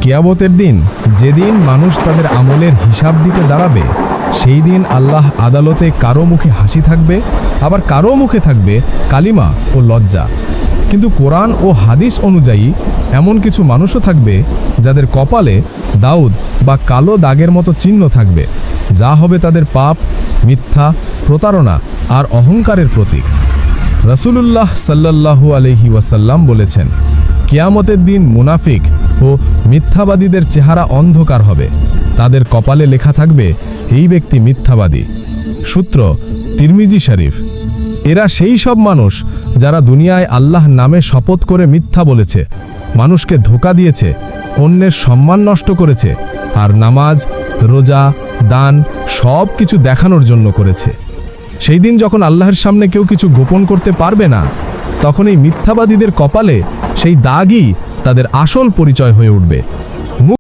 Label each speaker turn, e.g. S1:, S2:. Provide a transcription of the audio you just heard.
S1: কিয়ামতের দিন, যেদিন মানুষ তাদের আমলের হিসাব দিতে দাঁড়াবে, সেই দিন আল্লাহ আদালতে কারো মুখে হাসি থাকবে, আবার কারো মুখে থাকবে কালিমা ও লজ্জা। কিন্তু কোরআন ও হাদিস অনুযায়ী এমন কিছু মানুষও থাকবে যাদের কপালে দাউদ বা কালো দাগের মতো চিহ্ন থাকবে, যা হবে তাদের পাপ, মিথ্যা, প্রতারণা আর অহংকারের প্রতীক। রাসূলুল্লাহ সাল্লাল্লাহু আলাইহি ওয়াসাল্লাম বলেছেন, কিয়ামতের দিন মুনাফিক ও মিথ্যাবাদীদের চেহারা অন্ধকার হবে, তাদের কপালে লেখা থাকবে এই ব্যক্তি মিথ্যাবাদী। সূত্র তিরমিজি শরীফ। এরা সেই সব মানুষ যারা দুনিয়ায় আল্লাহ নামে শপথ করে মিথ্যা বলেছে, মানুষকে ধোঁকা দিয়েছে, অন্যের সম্মান নষ্ট করেছে, আর নামাজ, রোজা, দান সব কিছু দেখানোর জন্য করেছে। সেই দিন যখন আল্লাহর সামনে কেউ কিছু গোপন করতে পারবে না, তখন এই মিথ্যাবাদীদের কপালে সেই দাগই তাদের আসল পরিচয় হয়ে উঠবে।